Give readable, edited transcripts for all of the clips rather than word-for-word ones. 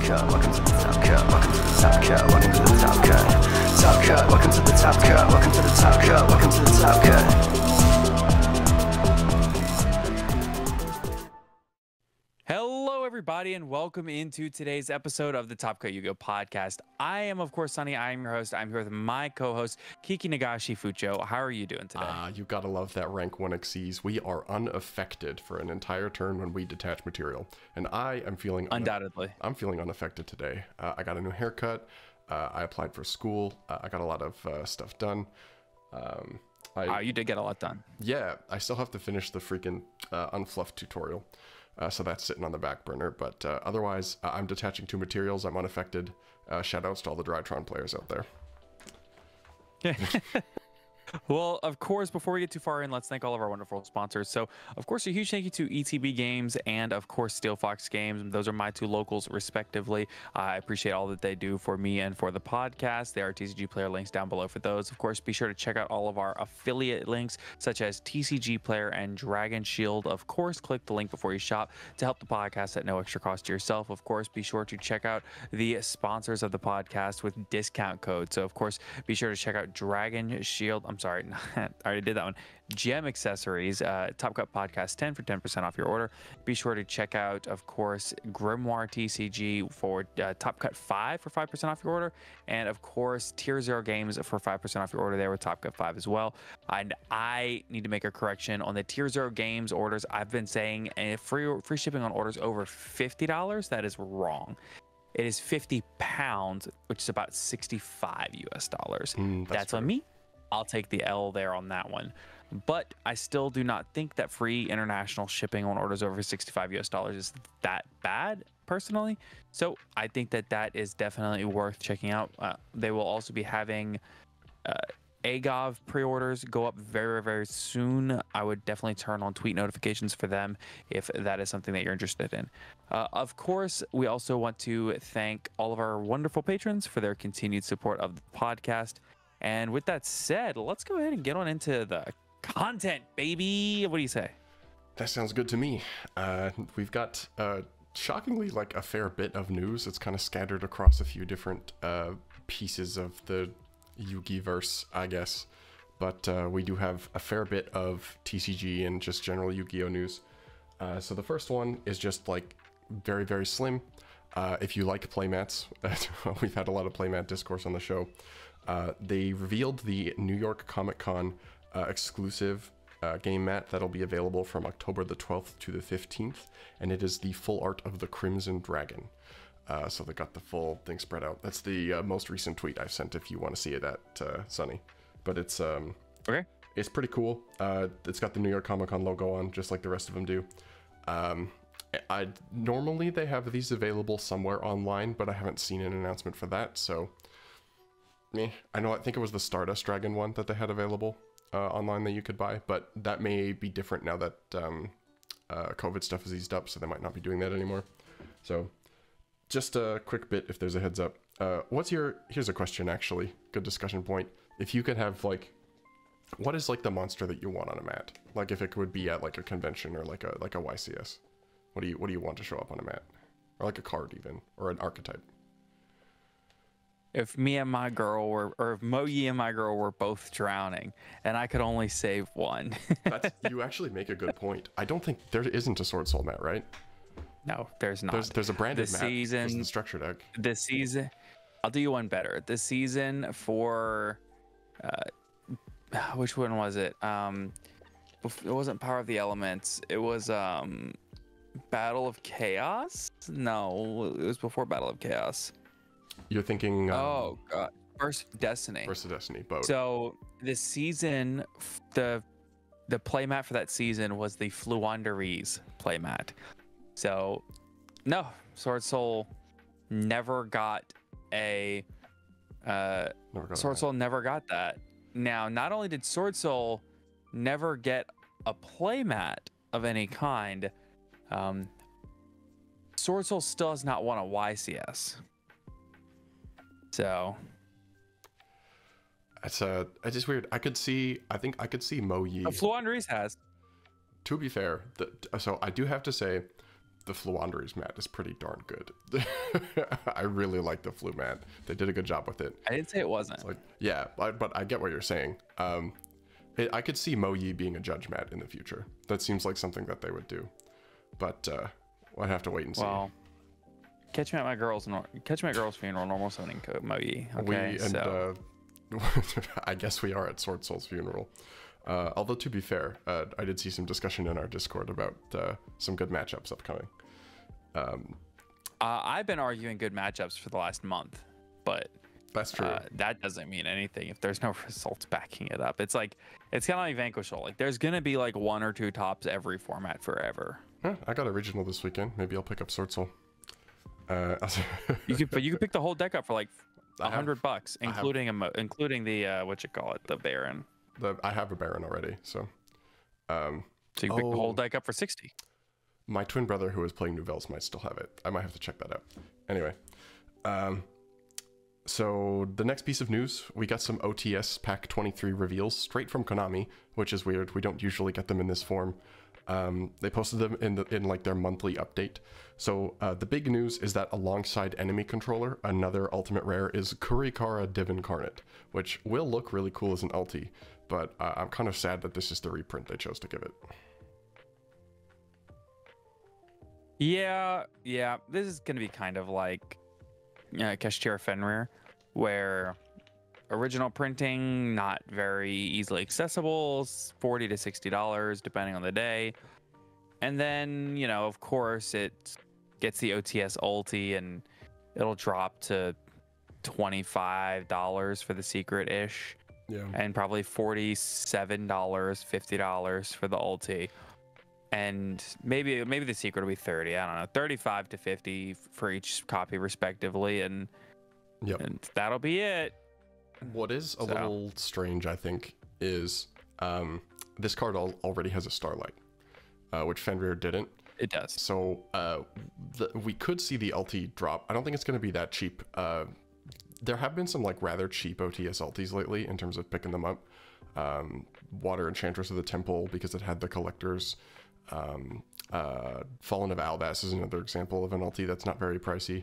cut. Welcome to the top cut. Welcome to the top cut. Welcome to the top cut. Top cut. Welcome to the top cut. Welcome to the top cut. Welcome to the top cut. Hello, everybody, and welcome into today's episode of the Top Cut Yu-Gi-Oh podcast. I am, of course, Sunny. I am your host. I'm here with my co-host, Kiki Nagashi Fucho. How are you doing today? You gotta love that rank 1 exceeds. We are unaffected for an entire turn when we detach material, and I am feeling undoubtedly. I'm feeling unaffected today. I got a new haircut. I applied for school. I got a lot of stuff done. Wow, you did get a lot done. Yeah, I still have to finish the freaking unfluff tutorial. So that's sitting on the back burner, but otherwise, I'm detaching 2 materials. I'm unaffected. Shoutouts to all the Drytron players out there. Well, of course, before we get too far in, let's thank all of our wonderful sponsors. So, of course, a huge thank you to ETB Games and, of course, Steelfox Games. Those are my 2 locals, respectively. I appreciate all that they do for me and for the podcast. There are TCG player links down below for those. Of course, be sure to check out all of our affiliate links, such as TCG Player and Dragon Shield. Of course, click the link before you shop to help the podcast at no extra cost to yourself. Of course, be sure to check out the sponsors of the podcast with discount codes. So, of course, be sure to check out Dragon Shield. I'm sorry, I already did that one. Gem Accessories, Top Cut Podcast 10 for 10% off your order. Be sure to check out, of course, Grimoire TCG for Top Cut 5 for 5% off your order. And, of course, Tier 0 Games for 5% off your order there with Top Cut 5 as well. And I need to make a correction on the Tier 0 Games orders. I've been saying free shipping on orders over $50. That is wrong. It is 50 pounds, which is about 65 US dollars. That's on me. I'll take the L there on that one. But I still do not think that free international shipping on orders over 65 US dollars is that bad, personally. So I think that that is definitely worth checking out. They will also be having AGOV pre-orders go up very, very soon. I would definitely turn on tweet notifications for them if that is something that you're interested in. Of course, we also want to thank all of our wonderful patrons for their continued support of the podcast. And with that said, let's go ahead and get on into the content, baby. What do you say? That sounds good to me. We've got shockingly like a fair bit of news. It's kind of scattered across a few different pieces of the Yu-Gi-Verse, I guess. But we do have a fair bit of TCG and just general Yu-Gi-Oh news. So the first one is just like very, very slim. If you like playmats, we've had a lot of playmat discourse on the show. They revealed the New York Comic-Con exclusive game mat that'll be available from October the 12th to the 15th, and it is the full art of the Crimson Dragon. So they got the full thing spread out. That's the most recent tweet I've sent if you want to see it at Sunny. But it's okay. It's pretty cool. It's got the New York Comic-Con logo on, just like the rest of them do. Normally they have these available somewhere online, but I haven't seen an announcement for that, so I think it was the Stardust Dragon one that they had available online that you could buy, but that may be different now that COVID stuff is eased up, so they might not be doing that anymore. So just a quick bit if there's a heads up. Here's a question, actually, good discussion point. If you could have like, what is like the monster that you want on a mat? Like if it would be at like a convention or like a YCS. What do you want to show up on a mat? Or like a card even, or an archetype? If me and my girl were, or if Mogi and my girl were both drowning, and I could only save one. You actually make a good point. I don't think there isn't a Sword Soul mat, right? No, there's not. There's a branded mat. Season, the structure deck. This season, I'll do you one better. This season for, which one was it? It wasn't Power of the Elements. It was Battle of Chaos. No, it was before Battle of Chaos. You're thinking oh god, First Destiny. First Destiny, both. So this season, the playmat for that season was the Fluanderies playmat. So no, Sword Soul never got a Sword Soul never got that. Now, not only did Sword Soul never get a playmat of any kind, Sword Soul still has not won a YCS. So it's just weird. I think I could see Mo Yi. Fluanderies has. To be fair, so I do have to say, the Fluanderies mat is pretty darn good. I really like the Flu mat. They did a good job with it. I didn't say it wasn't. It's like, yeah, but I get what you're saying. I could see Moyi being a judge mat in the future. That seems like something that they would do. But I'd have to wait and see. Well, catch me at my girl's funeral, normal summoning code Moyi. Okay, I guess we are at Sword Soul's funeral. Although to be fair, I did see some discussion in our Discord about some good matchups upcoming. I've been arguing good matchups for the last month, but that's true. That doesn't mean anything if there's no results backing it up. It's kind of like Vanquishal. Like there's gonna be like 1 or 2 tops every format forever. Yeah, I got a regional this weekend. Maybe I'll pick up Sword Soul. You could pick the whole deck up for like $100, including the the Baron. I have a Baron already, so. So you can pick the whole deck up for 60. My twin brother who is playing Nouvelles might still have it. I might have to check that out. Anyway, so the next piece of news, we got some OTS Pack 23 reveals straight from Konami, which is weird. We don't usually get them in this form. They posted them in like their monthly update. So the big news is that alongside Enemy Controller, another ultimate rare is Kurikara Div Incarnate, which will look really cool as an ulti, but I'm kind of sad that this is the reprint they chose to give it. Yeah, this is gonna be kind of like Kashtira Fenrir, where original printing not very easily accessible, $40 to $60 depending on the day, and then of course it gets the OTS ulti and it'll drop to $25 for the secret ish, and probably $47, $50 for the ulti. And maybe the secret will be 30. I don't know, 35 to 50 for each copy respectively, and that'll be it. What is a little strange, I think, is this card already has a Starlight, which Fenrir didn't. It does. So we could see the ulti drop. I don't think it's going to be that cheap. There have been some like rather cheap OTS ultis lately in terms of picking them up. Water Enchantress of the Temple, because it had the collectors. Fallen of Albas is another example of an ulti that's not very pricey.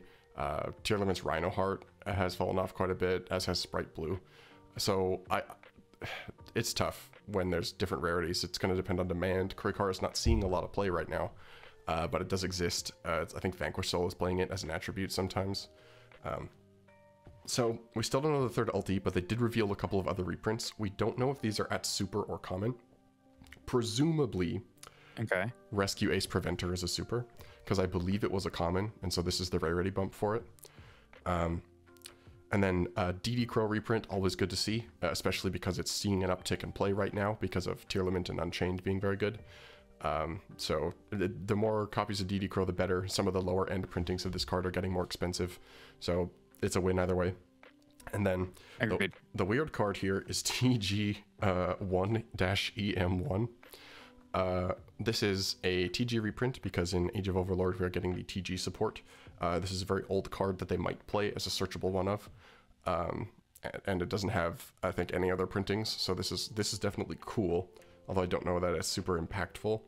Tier Limit's Rhino Heart has fallen off quite a bit, as has Sprite Blue. So it's tough when there's different rarities. It's going to depend on demand. Kurikara is not seeing a lot of play right now, but it does exist. I think Vanquish Soul is playing it as an attribute sometimes. So we still don't know the third ulti, but they did reveal a couple of other reprints. We don't know if these are at super or common. Presumably, Rescue Ace Preventer is a super, because I believe it was a common, and so this is the rarity bump for it. And then DD Crow reprint, always good to see, especially because it's seeing an uptick in play right now because of Tier Limit and Unchained being very good. So the more copies of DD Crow, the better. Some of the lower end printings of this card are getting more expensive, so it's a win either way. And then the weird card here is TG1-EM1. This is a TG reprint because in Age of Overlord we are getting the TG support. This is a very old card that they might play as a searchable one of, and it doesn't have, I think, any other printings. So this is definitely cool, although I don't know that it's super impactful.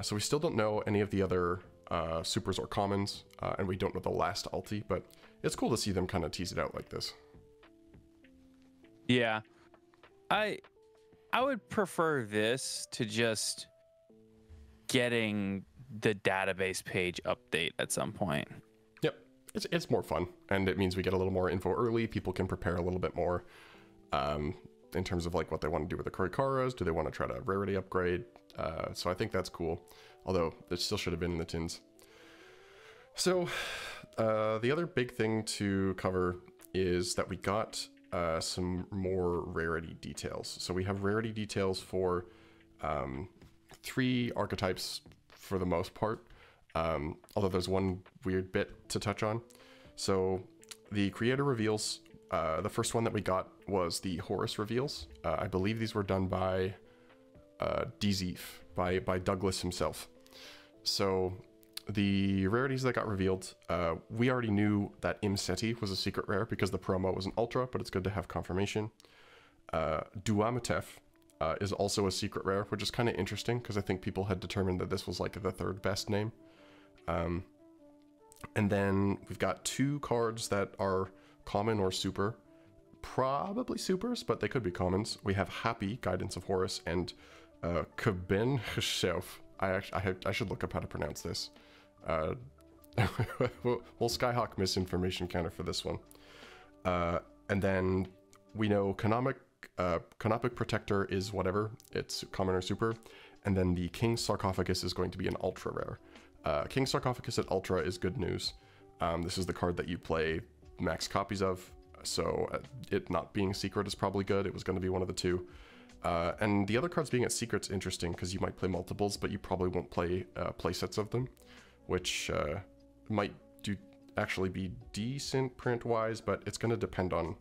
So we still don't know any of the other supers or commons, and we don't know the last ulti, but it's cool to see them kind of tease it out like this. Yeah, I would prefer this to just getting the database page update at some point. Yep, it's more fun, and it means we get a little more info early. People can prepare a little bit more in terms of like what they want to do with the Kurikaras. Do they want to try to rarity upgrade? So I think that's cool, although it still should have been in the tins. So the other big thing to cover is that we got some more rarity details. So we have rarity details for 3 archetypes for the most part, although there's one weird bit to touch on. So the creator reveals, the first one that we got was the Horus reveals. I believe these were done by DZeef, by Douglas himself. So the rarities that got revealed, we already knew that Imseti was a secret rare because the promo was an ultra, but it's good to have confirmation. Duamatef is also a secret rare, which is kind of interesting because I think people had determined that this was like the 3rd best name. And then we've got 2 cards that are common or super. Probably supers, but they could be commons. We have Happy, Guidance of Horus, and Kabin Shelf. I should look up how to pronounce this. We'll Skyhawk misinformation counter for this one. And then we know Canopic Protector is whatever. It's common or super. And then the King's Sarcophagus is going to be an ultra rare. King's Sarcophagus at ultra is good news. This is the card that you play max copies of. So it not being secret is probably good. It was going to be one of the 2. And the other cards being at secret's interesting because you might play multiples, but you probably won't play sets of them, which might actually be decent print-wise, but it's going to depend on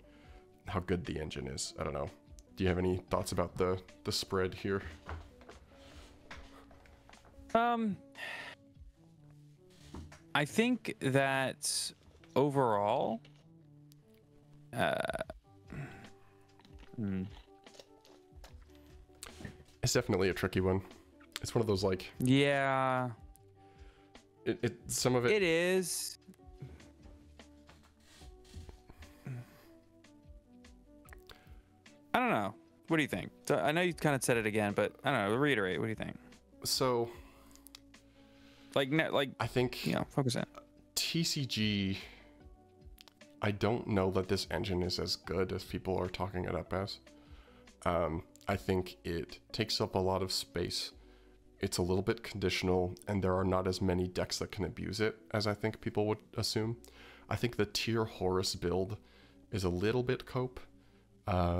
how good the engine is. I don't know. Do you have any thoughts about the spread here? I think that overall, it's definitely a tricky one. It's one of those like, yeah, some of it. It is. I don't know. What do you think? I know you kind of said it again, but I don't know. Reiterate. What do you think? So, like, I think, focus in. TCG, I don't know that this engine is as good as people are talking it up as. I think it takes up a lot of space. It's a little bit conditional, and there are not as many decks that can abuse it as I think people would assume. I think the tier Horus build is a little bit cope.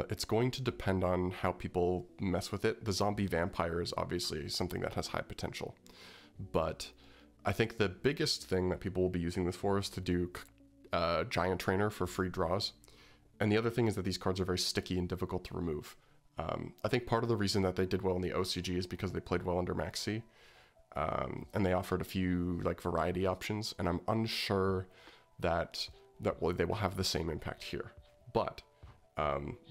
It's going to depend on how people mess with it. The zombie vampire is obviously something that has high potential, but I think the biggest thing that people will be using this for is to do Giant Trainer for free draws. And the other thing is that these cards are very sticky and difficult to remove. I think part of the reason that they did well in the OCG is because they played well under Maxi, and they offered a few like variety options, and I'm unsure that they will have the same impact here. But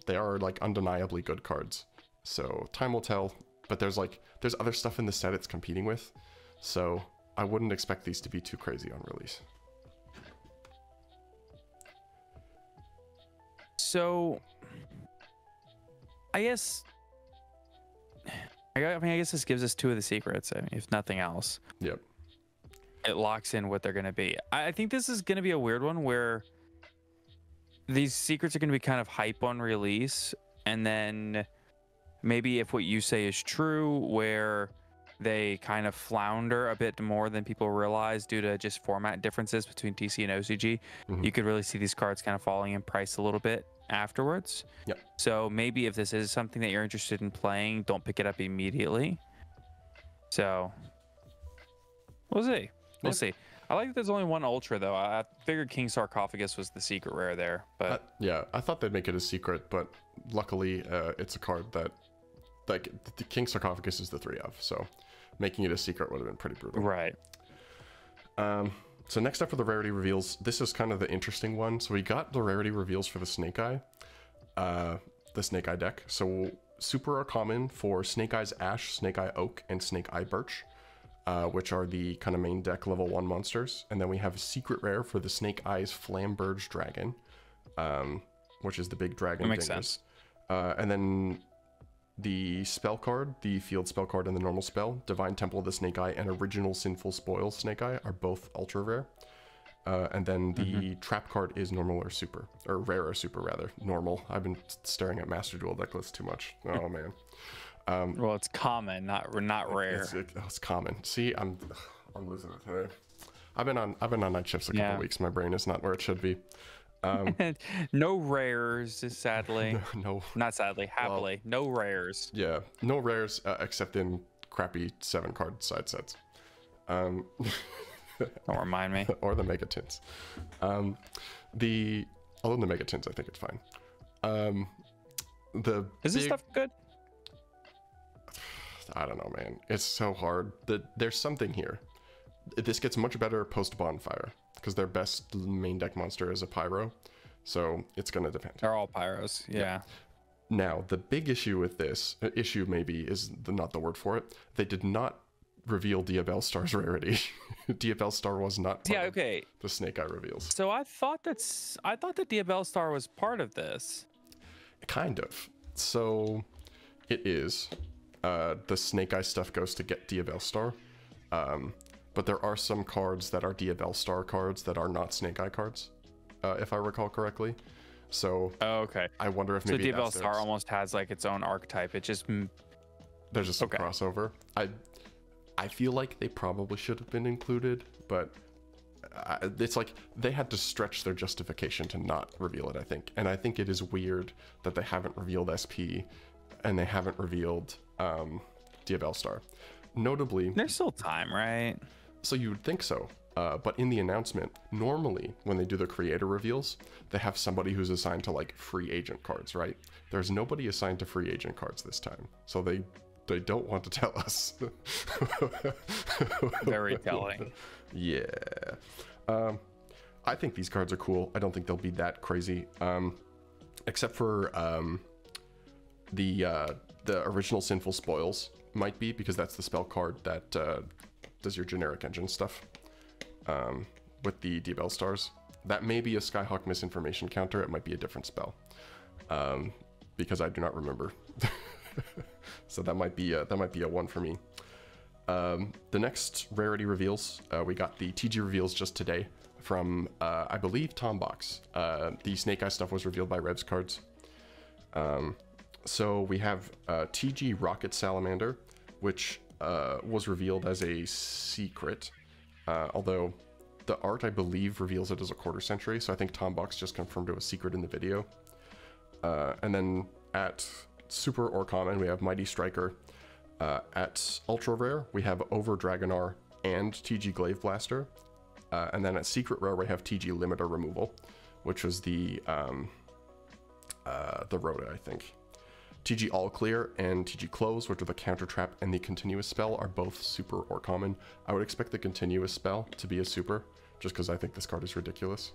they are like undeniably good cards, so time will tell. But there's other stuff in the set it's competing with, so I wouldn't expect these to be too crazy on release. So I guess this gives us 2 of the secrets, if nothing else. Yep. It locks in what they're going to be. I think this is going to be a weird one where these secrets are going to be kind of hype on release, and then maybe if what you say is true, where they kind of flounder a bit more than people realize due to just format differences between TC and OCG, you could really see these cards kind of falling in price a little bit afterwards. Yep. So maybe if this is something that you're interested in playing, don't pick it up immediately. So we'll see. We'll see. I like that there's only one ultra though. I figured King Sarcophagus was the secret rare there, but yeah, I thought they'd make it a secret, but luckily it's a card that like the King Sarcophagus is the 3 of, so making it a secret would have been pretty brutal. Right. So next up for the rarity reveals, this is kind of the interesting one. So we got the rarity reveals for the Snake Eye deck. So super are common for Snake Eyes Ash, Snake Eye Oak, and Snake Eye Birch, which are the kind of main deck level 1 monsters. And then we have a secret rare for the Snake Eyes Flamberge Dragon, which is the big dragon. That makes sense. And then the spell card, the field spell card, and the normal spell, Divine Temple of the Snake Eye and Original Sinful Spoil Snake Eye are both ultra rare. And then the trap card is normal or super, or rare or super rather. Normal. I've been staring at Master Duel deck list too much. Oh man. Well, it's common, not rare. It's common. See, I'm losing it today. I've been on night shifts a couple weeks. My brain is not where it should be. No rares, sadly. No, not sadly, happily. Well, no rares. Yeah, no rares except in crappy 7-card side sets. Don't remind me. Or the Mega Tints. Although the Mega Tints, I think it's fine. Is this stuff good? I don't know, man. It's so hard. There's something here. This gets much better post Bonfire, because their best main deck monster is a Pyro, so it's gonna depend. They're all Pyros, yeah. Now, the big issue with this, issue maybe is not the word for it, they did not reveal Diabellstar's rarity. Diabellstar was not part Yeah, of okay. the Snake Eye reveals. So I thought that Diabellstar was part of this. Kind of. So it is. The Snake Eye stuff goes to get Diabellstar. But there are some cards that are Diabellstar cards that are not Snake Eye cards, if I recall correctly. So okay. I wonder if maybe Diabellstar almost has like its own archetype. It just there's just some crossover. I feel like they probably should have been included, but it's like they had to stretch their justification to not reveal it, I think. And I think it is weird that they haven't revealed SP and they haven't revealed Diabellstar. Notably, there's still time, right? So you would think so. But in the announcement, normally when they do the creator reveals, they have somebody who's assigned to like free agent cards, right? There's nobody assigned to free agent cards this time. So they don't want to tell us. Very telling. Yeah. I think these cards are cool. I don't think they'll be that crazy. Except for the original Sinful Spoils might be, because that's the spell card that does your generic engine stuff with the Diabellstars. That may be a Skyhawk misinformation counter. It might be a different spell because I do not remember. So that might be a one for me. The next rarity reveals, we got the TG reveals just today from I believe Tombox. The Snake Eye stuff was revealed by Revs cards. So we have TG Rocket Salamander, which was revealed as a secret, although the art, I believe, reveals it as a quarter century, so I think Tombox just confirmed it was secret in the video. And then at Super or Common, we have Mighty Striker. At Ultra Rare, we have Over Dragonar and TG Glaive Blaster. And then at Secret Rare, we have TG Limiter Removal, which was the Rhoda, I think. TG All Clear and TG Close, which are the Counter Trap and the Continuous Spell, are both Super or Common. I would expect the Continuous Spell to be a Super, just because I think this card is ridiculous.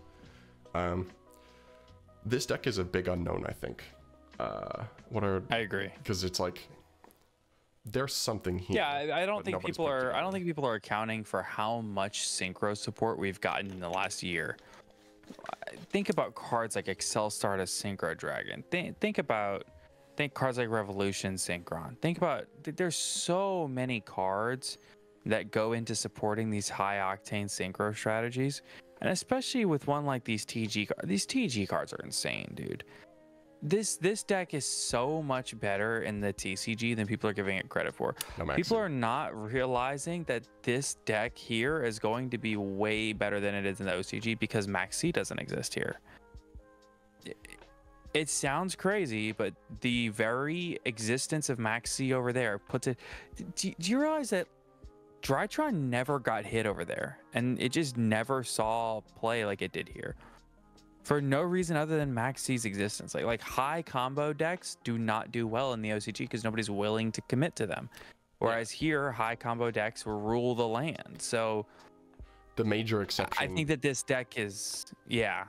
This deck is a big unknown, I think. I agree, because it's like there's something here. Yeah, I don't think people are accounting for how much synchro support we've gotten in the last year. Think about cards like Excel Star to Synchro Dragon. Think cards like Revolution Synchron. Think about, there's so many cards that go into supporting these high octane synchro strategies, and especially with one like these TG cards. These TG cards are insane, dude. This deck is so much better in the TCG than people are giving it credit for. People are not realizing that this deck here is going to be way better than it is in the OCG because Max C doesn't exist here. It sounds crazy, but the very existence of Max C over there puts it... Do you realize that Drytron never got hit over there, and it just never saw play like it did here? For no reason other than Max C's existence. Like high combo decks do not do well in the OCG because nobody's willing to commit to them. Whereas here, high combo decks will rule the land. So the major exception... I think that this deck is... Yeah,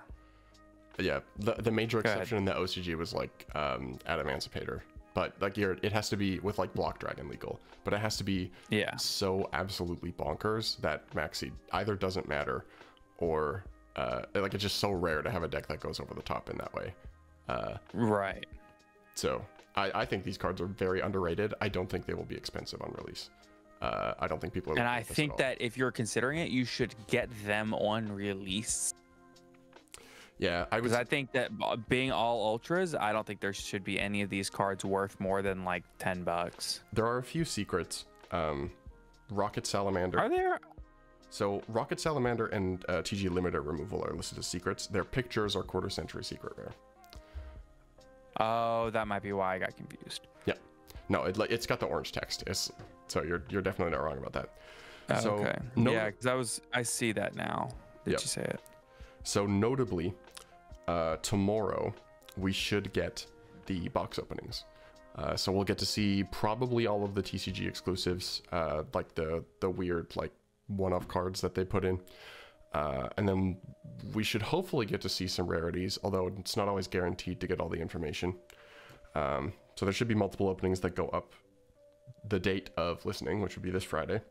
the major exception in the OCG was like Adamantipator. But like it has to be with like Block Dragon legal. But it has to be so absolutely bonkers that Maxi either doesn't matter or... like it's just so rare to have a deck that goes over the top in that way. Right. So I think these cards are very underrated. I don't think they will be expensive on release. I don't think people are. And I think that if you're considering it, you should get them on release. Yeah, I think that being all ultras, I don't think there should be any of these cards worth more than like $10. There are a few secrets. Rocket Salamander. Are there? So Rocket Salamander and TG Limiter Removal are listed as secrets. Their pictures are quarter century secret rare. Oh, that might be why I got confused. Yeah, no, it's got the orange text. So you're definitely not wrong about that. Okay. Yeah, because I see that now. Did you say it? So notably, tomorrow we should get the box openings. So we'll get to see probably all of the TCG exclusives, like the weird like one-off cards that they put in, and then we should hopefully get to see some rarities, although it's not always guaranteed to get all the information. So there should be multiple openings that go up the date of listening, which would be this Friday.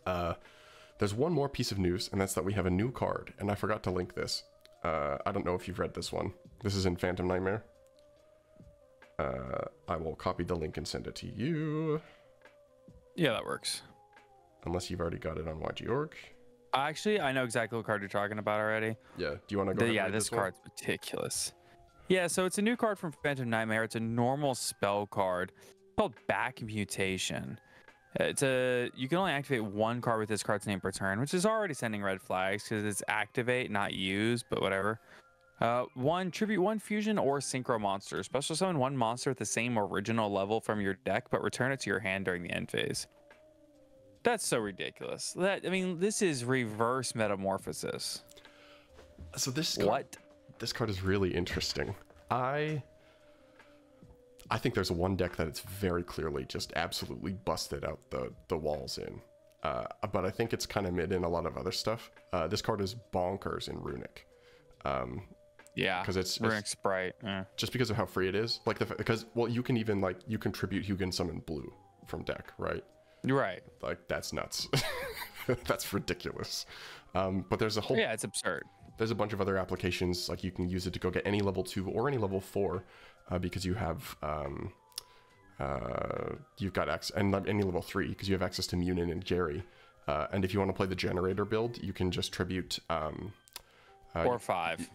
There's one more piece of news, and that's that we have a new card, and I forgot to link this. I don't know if you've read this one. This is in Phantom Nightmare. I will copy the link and send it to you. Yeah, that works. Unless you've already got it on YG.org. Actually, I know exactly what card you're talking about already. Yeah, do you want to go ahead and read this one? card's meticulous. Yeah, so it's a new card from Phantom Nightmare. It's a normal spell card called Back Mutation. You can only activate one card with this card's name per turn, which is already sending red flags because it's activate, not use, but whatever. Tribute one fusion or synchro monster. Special summon one monster at the same original level from your deck, but return it to your hand during the end phase. That's so ridiculous. This is reverse metamorphosis. So this card is really interesting. I think there's one deck that it's very clearly just absolutely busted out the walls in. But I think it's kind of mid in a lot of other stuff. This card is bonkers in Runic. Yeah, because it's Runic Sprite. Just because of how free it is. Because you can even you contribute Hugin Summon Blue from deck, right? Right. Like that's nuts. That's ridiculous. But there's a whole it's absurd. There's a bunch of other applications, like you can use it to go get any level 2 or any level 4, because you have you've got access, and any level 3 because you have access to Munin and Jerry. And if you want to play the generator build, you can just tribute 4 or 5.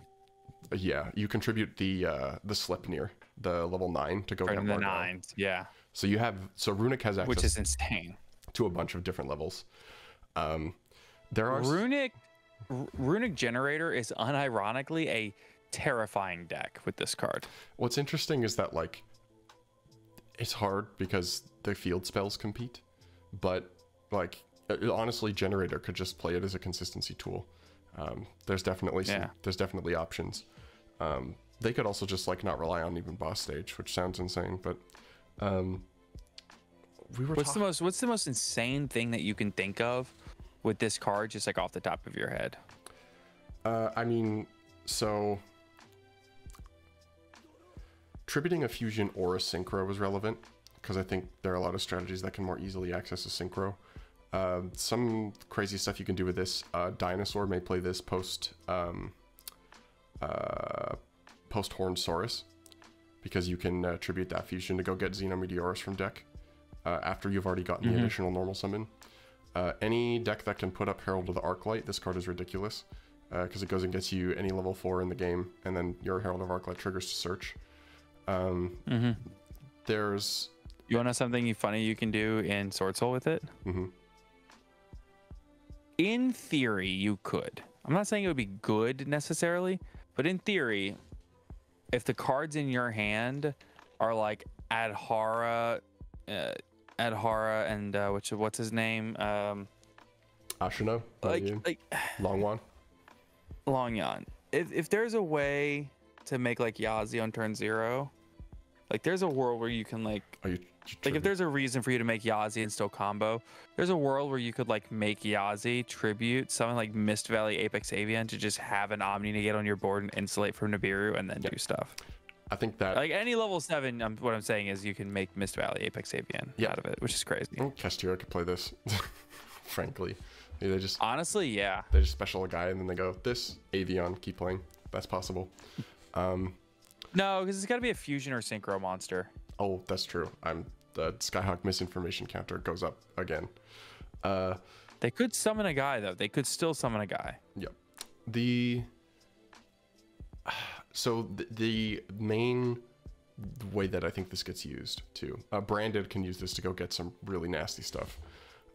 Yeah, you contribute the Sleipnir, the level 9 to go get the 9s. Yeah. So Runic has access, which is insane, to a bunch of different levels. There are Runic Generator is unironically a terrifying deck with this card. What's interesting is that it's hard because the field spells compete, but honestly, Generator could just play it as a consistency tool. There's definitely options. They could also just not rely on even boss stage, which sounds insane, but what's the most insane thing that you can think of with this card, just off the top of your head? So tributing a fusion or a synchro was relevant, because I think there are a lot of strategies that can more easily access a synchro. Some crazy stuff you can do with this. Dinosaur may play this post Hornsaurus, because you can tribute that fusion to go get Xenometeorus from deck after you've already gotten the additional normal summon. Any deck that can put up Herald of the Arclight, this card is ridiculous, because it goes and gets you any level 4 in the game, and then your Herald of Arclight triggers to search. There's... You want to know something funny you can do in Sword Soul with it? In theory, you could. I'm not saying it would be good necessarily, but in theory, if the cards in your hand are Adhara and what's his name? Ashino? Longyan. If there's a way to make Yazi on turn 0, there's a world where you can if there's a reason for you to make Yazi and still combo, there's a world where you could make Yazi tribute something like Mist Valley Apex Avian to just have an Omni Negate on your board and insulate from Nibiru and then do stuff. I think that any level 7, what I'm saying is you can make Mist Valley Apex Avian out of it, which is crazy. Kestira could play this, frankly. They just honestly, yeah. They just special a guy and then they go, this Avian, keep playing. That's possible. No, because it's got to be a fusion or synchro monster. Oh, that's true. The Skyhawk misinformation counter goes up again. They could summon a guy though. They could still summon a guy. Yep. The main way that I think this gets used too. Branded can use this to go get some really nasty stuff.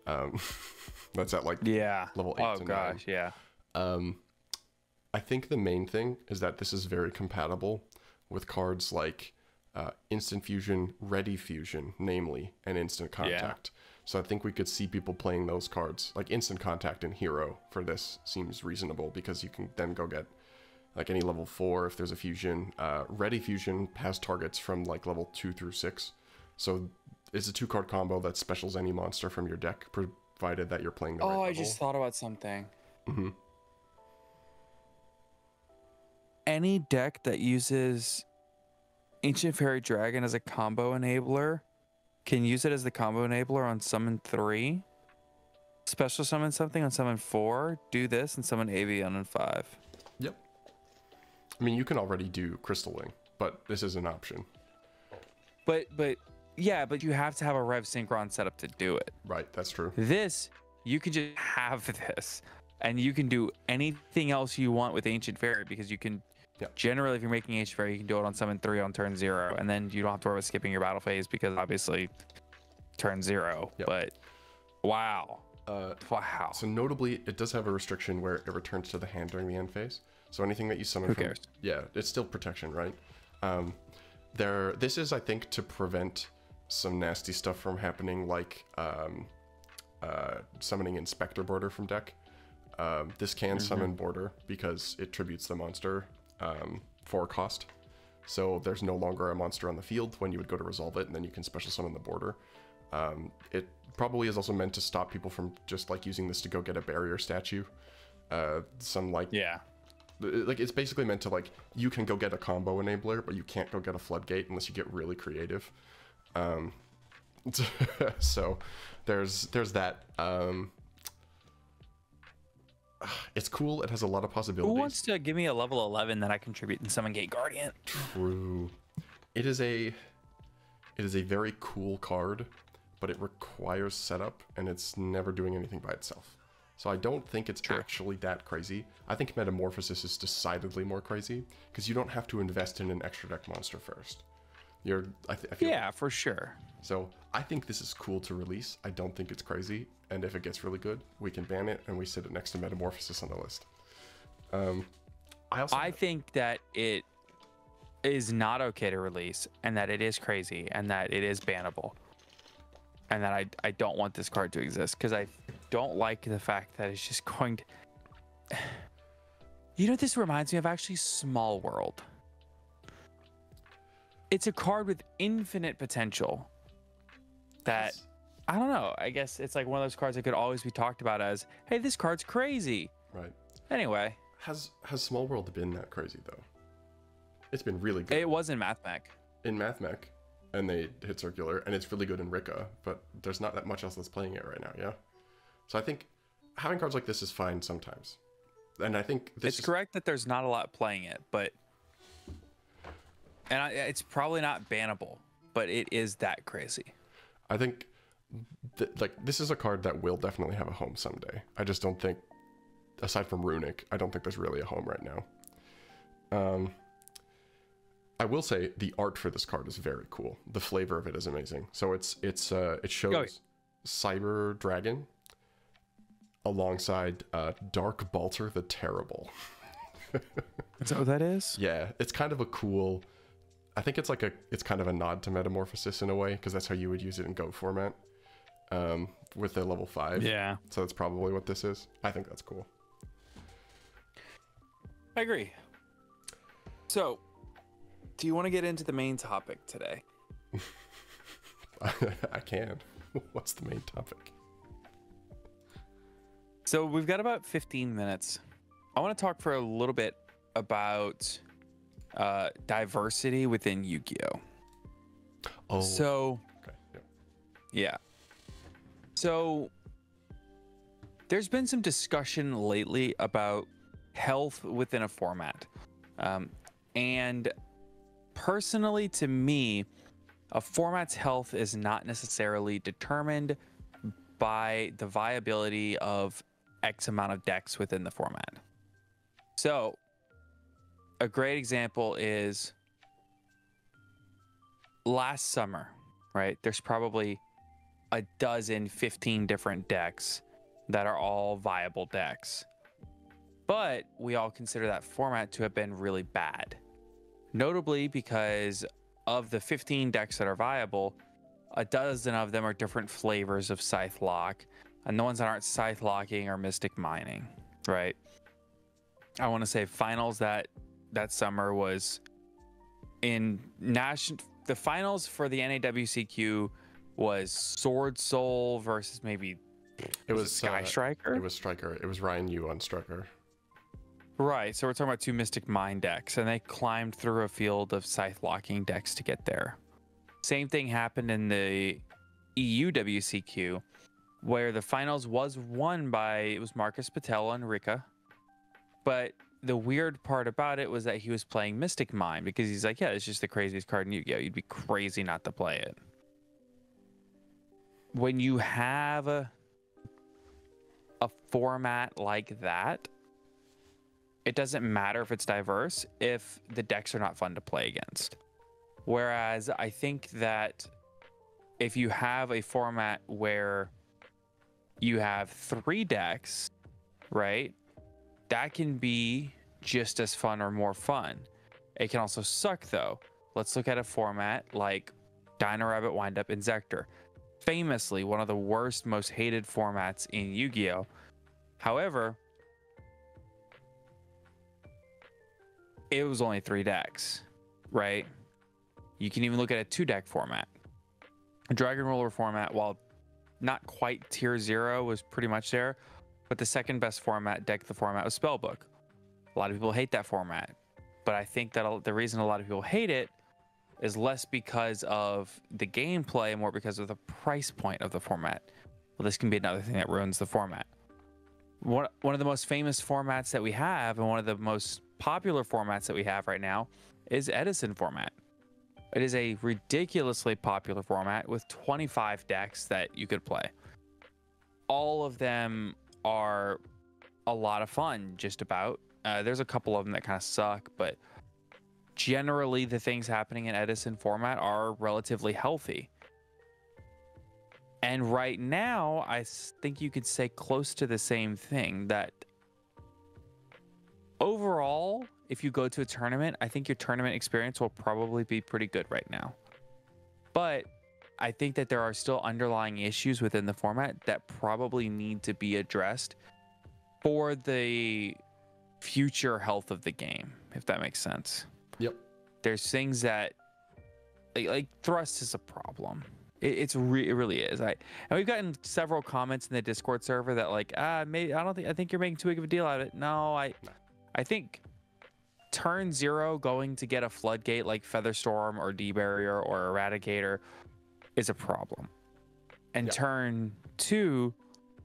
That's at level 8 oh to 9. Gosh, yeah. I think the main thing is that this is very compatible with cards like Instant Fusion, Ready Fusion, namely, and Instant Contact. Yeah. So I think we could see people playing those cards. Instant Contact and Hero for this seems reasonable, because you can then go get any level 4 if there's a fusion. Ready Fusion has targets from level 2 through 6. So it's a 2-card combo that specials any monster from your deck, provided that you're playing the right level. I just thought about something. Mm-hmm. Any deck that uses Ancient Fairy Dragon as a combo enabler can use it as the combo enabler on Summon 3. Special summon something on summon 4, do this, and summon Avian on 5. Yep. I mean, you can already do Crystal Wing, but this is an option. But yeah, but you have to have a Rev Synchron setup to do it. Right, that's true. This, you can just have this, and you can do anything else you want with Ancient Fairy, because you can, generally, if you're making Ancient Fairy, you can do it on summon 3 on turn 0, and then you don't have to worry about skipping your battle phase, because obviously, turn 0. Yep. But, wow. Wow. So notably, it does have a restriction where it returns to the hand during the end phase. So anything that you summon Who from... cares? Yeah, it's still protection, right? This is, I think, to prevent some nasty stuff from happening, like summoning Inspector Border from deck. This can summon Border because it tributes the monster for cost. So there's no longer a monster on the field when you would go to resolve it, and then you can special summon the Border. It probably is also meant to stop people from just like using this to go get a barrier statue. Like it's basically meant to, like, you can go get a combo enabler, but you can't go get a floodgate unless you get really creative. So there's that. It's cool. It has a lot of possibilities. Who wants to give me a level 11 that I contribute in Summon Gate Guardian? True. It is a very cool card, but it requires setup, and it's never doing anything by itself. So I don't think it's actually that crazy. I think Metamorphosis is decidedly more crazy, because you don't have to invest in an extra deck monster first. I feel yeah, for sure. So I think this is cool to release. I don't think it's crazy, and if it gets really good, we can ban it, and we sit it next to Metamorphosis on the list. I think that it is not okay to release, and that it is crazy, and that it is bannable, and that I don't want this card to exist, because I don't like the fact that it's just going to... You know what this reminds me of? Actually, Small World. It's a card with infinite potential that, I don't know, I guess it's like one of those cards that could always be talked about as, hey, this card's crazy. Right. Anyway. Has Small World been that crazy, though? It's been really good. It was in MathMech. In MathMech, and they hit Circular, and it's really good in Rika, but there's not that much else that's playing it right now, yeah? So I think having cards like this is fine sometimes. And I think this is correct that there's not a lot playing it, but... And it's probably not bannable, but it is that crazy. I think, this is a card that will definitely have a home someday. I just don't think, aside from Runic, I don't think there's really a home right now. I will say the art for this card is very cool. The flavor of it is amazing. So it shows Cyber Dragon alongside Dark Balter the Terrible. Is that what that is? Yeah, it's kind of a cool... I think it's kind of a nod to Metamorphosis in a way, because that's how you would use it in Go format with the level 5. Yeah. So that's probably what this is. I think that's cool. I agree. So, do you want to get into the main topic today? I can. What's the main topic? So we've got about 15 minutes. I want to talk for a little bit about diversity within Yu-Gi-Oh. Oh. So, okay. Yeah. So, there's been some discussion lately about health within a format. And personally, to me, a format's health is not necessarily determined by the viability of X amount of decks within the format. So, a great example is last summer, right? There's probably a dozen, 15 different decks that are all viable decks. But we all consider that format to have been really bad. Notably because of the 15 decks that are viable, a dozen of them are different flavors of Scythe Lock, and the ones that aren't Scythe Locking are Mystic Mining, right? I want to say finals that summer was in the finals for the NAWCQ was Sword Soul versus maybe it was Sky Striker. It was Striker. It was Ryan Yu on Striker. Right. So we're talking about two Mystic Mine decks, and they climbed through a field of Scythe Locking decks to get there. Same thing happened in the EU WCQ, where the finals was won by, it was Marcus Patel and Rika. But the weird part about it was that he was playing Mystic Mine, because he's like, yeah, it's just the craziest card in Yu-Gi-Oh! You'd be crazy not to play it. When you have a format like that, it doesn't matter if it's diverse if the decks are not fun to play against. Whereas I think that if you have a format where you have 3 decks, right, that can be just as fun or more fun. It can also suck though. Let's look at a format like Dino Rabbit, Windup, Inzektor. Famously one of the worst, most hated formats in Yu-Gi-Oh! However, it was only 3 decks, right? You can even look at a 2-deck format. A Dragon Roller format, while not quite tier 0, was pretty much there, but the second best format deck, the format was Spellbook. A lot of people hate that format, but I think that the reason a lot of people hate it is less because of the gameplay and more because of the price point of the format. Well, this can be another thing that ruins the format. One of the most famous formats that we have, and one of the most popular formats that we have right now, is Edison format. It is a ridiculously popular format with 25 decks that you could play. All of them are a lot of fun, just about. There's a couple of them that kind of suck, but generally the things happening in Edison format are relatively healthy. And right now, I think you could say close to the same thing, that overall, if you go to a tournament, I think your tournament experience will probably be pretty good right now. But I think that there are still underlying issues within the format that probably need to be addressed for the future health of the game, if that makes sense. Yep. There's things that, like thrust is a problem. It really is. And we've gotten several comments in the Discord server that like, maybe I think you're making too big of a deal out of it. No, I think turn 0 going to get a floodgate like Featherstorm or D-Barrier or Eradicator is a problem. And turn 2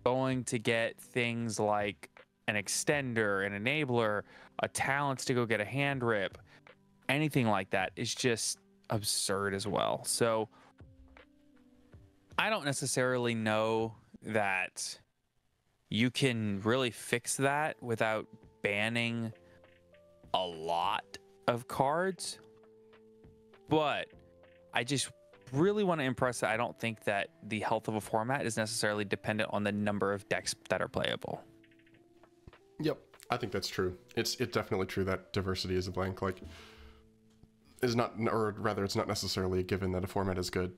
going to get things like an extender, an enabler, a talents to go get a hand rip, anything like that is just absurd as well. So I don't necessarily know that you can really fix that without banning a lot of cards, but I just really want to impress that I don't think that the health of a format is necessarily dependent on the number of decks that are playable. Yep, I think that's true. It's definitely true that diversity is a blank. Like, is not, or rather, it's not necessarily a given that a format is good.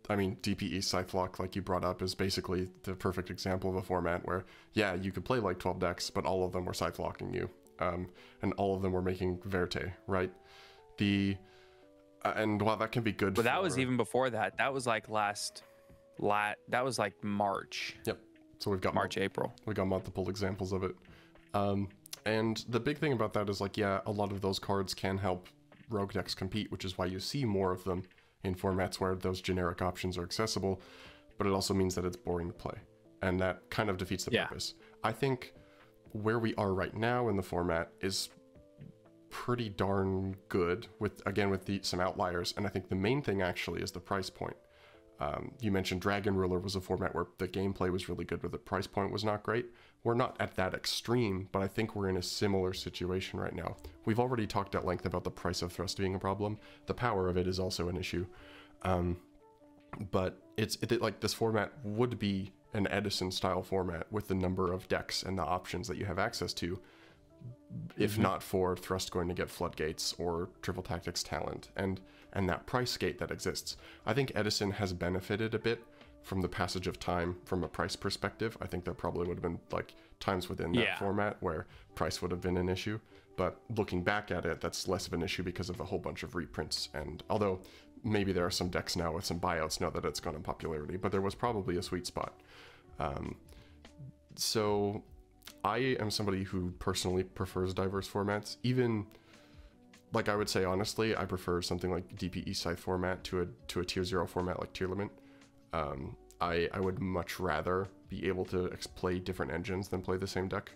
DPE Scythelock, like you brought up, is basically the perfect example of a format where, yeah, you could play like 12 decks, but all of them were Scythelocking you, and all of them were making Verte, right? And while that can be good, but that was even before that. That was like that was like March. Yep. So we've got April. We got multiple examples of it. And the big thing about that is like, yeah, a lot of those cards can help rogue decks compete, which is why you see more of them in formats where those generic options are accessible, but it also means that it's boring to play, and that kind of defeats the purpose. I think where we are right now in the format is pretty darn good, with some outliers, and I think the main thing actually is the price point. You mentioned Dragon Ruler was a format where the gameplay was really good, but the price point was not great. We're not at that extreme, but I think we're in a similar situation right now. We've already talked at length about the price of thrust being a problem. The power of it is also an issue. But like this format would be an Edison style format with the number of decks and the options that you have access to, if not for thrust going to get floodgates or triple tactics talent and that price gate that exists. I think Edison has benefited a bit from the passage of time from a price perspective. I think there probably would have been like times within that format where price would have been an issue, but looking back at it, that's less of an issue because of a whole bunch of reprints. And although maybe there are some decks now with some buyouts now that it's gone in popularity, but there was probably a sweet spot. So I am somebody who personally prefers diverse formats. Even, like, I would say honestly, I prefer something like DPE Scythe format to a tier 0 format like Tier Limit. I would much rather be able to play different engines than play the same deck.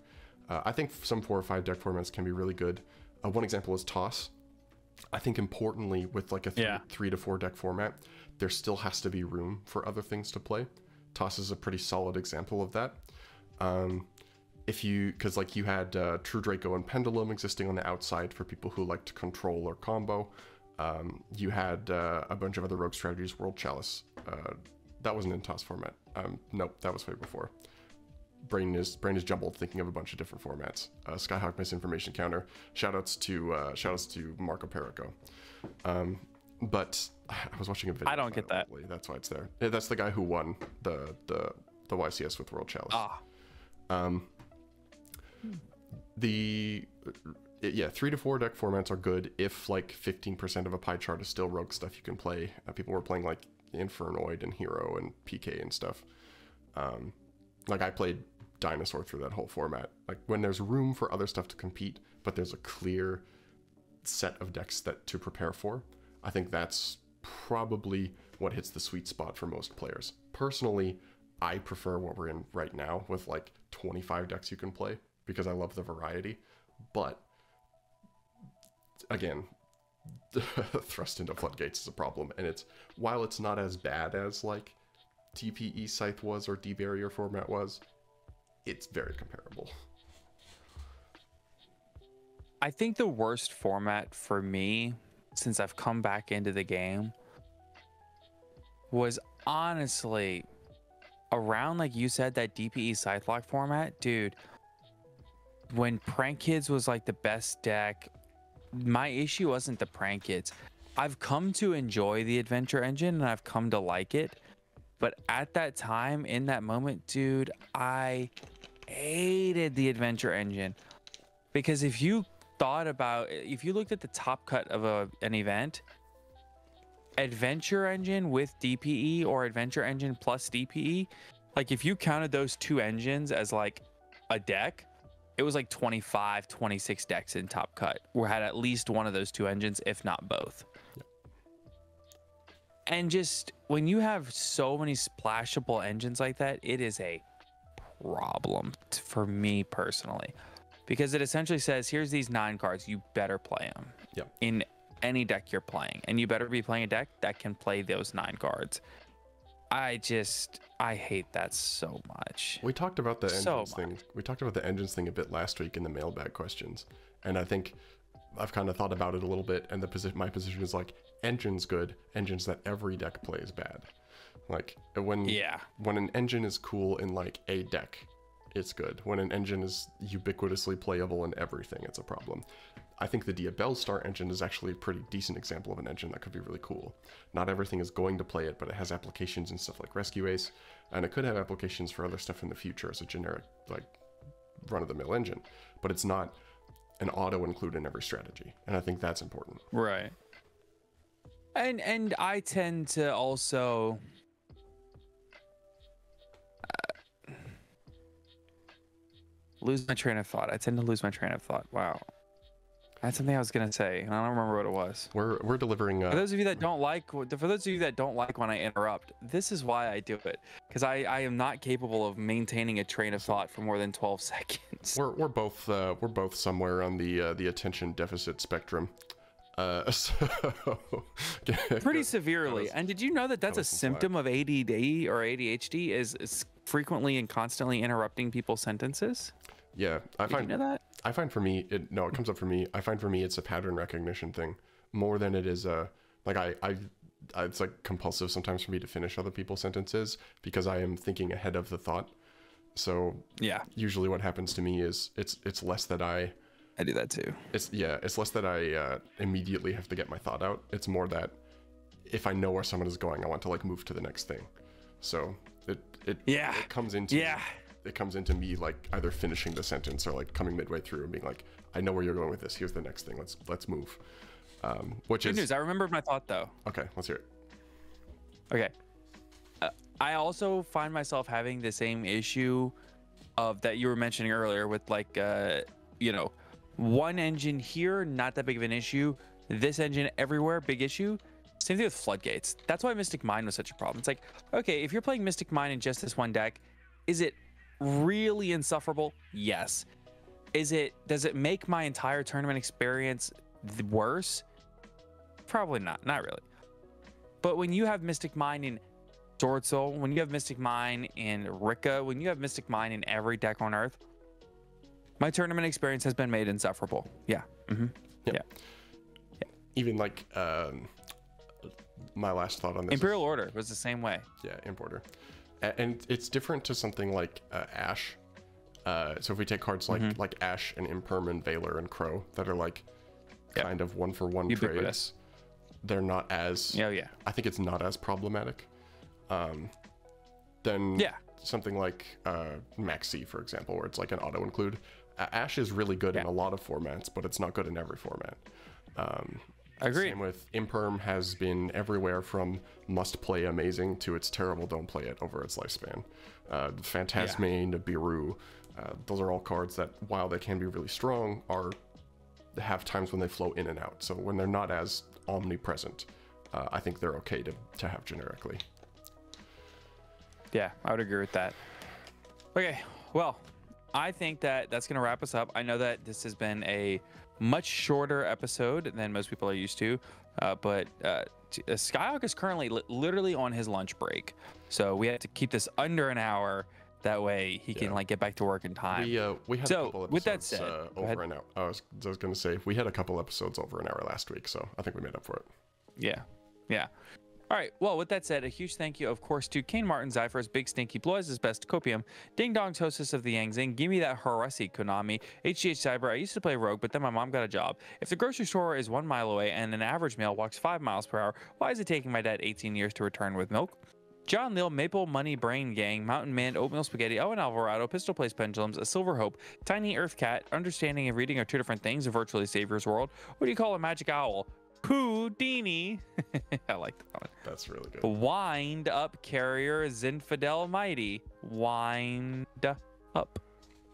I think some 4 or 5 deck formats can be really good. One example is Toss. I think importantly, with like a 3 to 4 deck format, there still has to be room for other things to play. Toss is a pretty solid example of that. Because like you had True Draco and Pendulum existing on the outside for people who like to control or combo. You had a bunch of other rogue strategies, World Chalice. That wasn't in Toss format. Nope, that was way before. Brain is jumbled thinking of a bunch of different formats. Skyhawk Misinformation Counter. Shoutouts to Marco Perico. But I was watching a video. I don't get that. That's why it's there. Yeah, that's the guy who won the YCS with World Chalice. Yeah, 3 to 4 deck formats are good if like 15% of a pie chart is still rogue stuff you can play. People were playing like Infernoid and Hero and PK and stuff. Like I played Dinosaur through that whole format. Like when there's room for other stuff to compete, but there's a clear set of decks that to prepare for, I think that's probably what hits the sweet spot for most players. Personally, I prefer what we're in right now with like 25 decks you can play because I love the variety. But again, thrust into floodgates is a problem, and while it's not as bad as like TPE Scythe was or D-Barrier format was, it's very comparable. I think the worst format for me, since I've come back into the game, was honestly around, like you said, that DPE Scythelock format. Dude, when Prank Kids was like the best deck, my issue wasn't the Prank Kids. I've come to enjoy the Adventure Engine and I've come to like it. But at that time, in that moment, dude, I hated the Adventure Engine. Because if you looked at the top cut of an event, Adventure Engine with DPE or Adventure Engine plus DPE, like if you counted those two engines as like a deck, it was like 25, 26 decks in top cut where had at least one of those two engines, if not both. Yep. And just when you have so many splashable engines like that, it is a problem for me personally, because it essentially says, here's these 9 cards, you better play them. Yep. In any deck you're playing, and you better be playing a deck that can play those 9 cards. I hate that so much. We talked about the engines thing. We talked about the engines thing a bit last week in the mailbag questions, and I think I've kind of thought about it a little bit, and my position is like, engines good, engines that every deck plays bad. Like when an engine is cool in like a deck, it's good. When an engine is ubiquitously playable in everything, it's a problem. I think the Diabellstar engine is actually a pretty decent example of an engine that could be really cool. Not everything is going to play it, but it has applications and stuff like Rescue Ace, and it could have applications for other stuff in the future as a generic, like, run-of-the-mill engine. But it's not an auto-include in every strategy, and I think that's important. Right. And I tend to also... lose my train of thought. I tend to lose my train of thought. Wow. That's something I was gonna say, and I don't remember what it was. We're delivering. For those of you that don't like when I interrupt, this is why I do it, because I am not capable of maintaining a train of thought for more than 12 seconds. We're both somewhere on the attention deficit spectrum. Pretty severely. And did you know that that's a symptom of ADD or ADHD is frequently and constantly interrupting people's sentences? Yeah, Did you know that? I find for me, it comes up for me. I find for me it's a pattern recognition thing more than it is a, like it's like compulsive sometimes for me to finish other people's sentences because I am thinking ahead of the thought. So yeah, usually what happens to me is it's less that I do that too. It's less that I immediately have to get my thought out. It's more that if I know where someone is going, I want to like move to the next thing. So it comes into it comes into me like either finishing the sentence or like coming midway through and being like, I know where you're going with this. Here's the next thing. Let's move. Good news. I remembered my thought though. Okay, let's hear it. Okay. I also find myself having the same issue of that you were mentioning earlier with like, one engine here, not that big of an issue. This engine everywhere, big issue. Same thing with Floodgates. That's why Mystic Mine was such a problem. It's like, okay, if you're playing Mystic Mine in just this one deck, is it really insufferable? Yes. Does it make my entire tournament experience worse? Probably not. Not really. But when you have Mystic Mine in Sword Soul, when you have Mystic Mine in Rika, when you have Mystic Mine in every deck on Earth, my tournament experience has been made insufferable. Yeah. Mm-hmm. Yeah. Even like my last thought on this. Imperial Order was the same way. Yeah, Importer. And it's different to something like Ash. So if we take cards like Ash and Imperm and Valor and Crow that are like kind of one-for-one trades, they're not as... I think it's not as problematic. Then something like Maxi, for example, where it's like an auto-include. Ash is really good in a lot of formats, but it's not good in every format. I agree. Same with Imperm has been everywhere from must play amazing to it's terrible, don't play it over its lifespan. Phantasme, Nibiru, those are all cards that, while they can be really strong, have times when they flow in and out. So when they're not as omnipresent, I think they're okay to have generically. Yeah, I would agree with that. Okay, well, I think that's going to wrap us up. I know that this has been a much shorter episode than most people are used to, but Skyhawk is currently literally on his lunch break, so we had to keep this under an hour. That way he can like get back to work in time. We had a couple episodes with that said, over an hour. I was going to say we had a couple episodes over an hour last week, so I think we made up for it. Yeah. All right, well, with that said, a huge thank you, of course, to Kane Martin Zyphers, Big Stinky, Blue Eyes' Best, Copium, Ding Dong Tosis of the Yang Zing, Give Me That Harassi, Konami, HGH Cyber. I used to play Rogue, but then my mom got a job. If the grocery store is 1 mile away and an average male walks 5 miles per hour, why is it taking my dad 18 years to return with milk? John Lil, Maple Money Brain Gang, Mountain Man, Oatmeal Spaghetti, Owen Alvarado, Pistol Place Pendulums, A Silver Hope, Tiny Earth Cat, Understanding and Reading are two different things in Virtually Savior's World. What do you call a magic owl? Houdini. I like that one. That's really good. Wind Up Carrier Zinfidel Mighty. Wind Up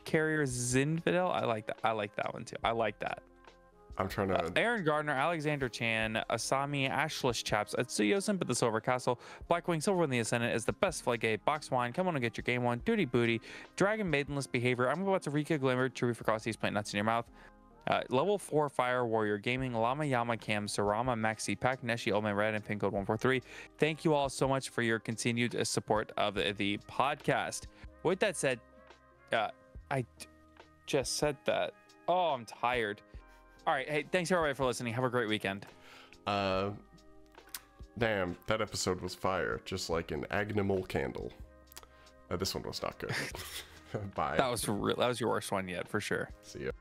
Carrier Zinfidel. I like that. I like that one too. I like that. I'm trying to... Aaron Gardner, Alexander Chan, Asami, Ashless Chaps, Atsuyo, Simp at the Silver Castle, Blackwing, Silver in the Ascendant is the best Floodgate, Box Wine, Come On and Get Your Game On, Duty Booty, Dragon Maidenless Behavior, I'm about to Rika Glimmer, Chewy for Frosties, Plant Nuts in Your Mouth, Level 4 Fire Warrior Gaming, Lama Yama Cam, Sarama, Maxi, Pack, Neshi, Old Man Red, and Pin Code 143. Thank you all so much for your continued support of the podcast. With that said, I just said that. Oh, I'm tired. All right. Hey, thanks everybody for listening. Have a great weekend. Damn, that episode was fire. Just like an Agnimal candle. This one was not good. Bye. That was your worst one yet, for sure. See ya.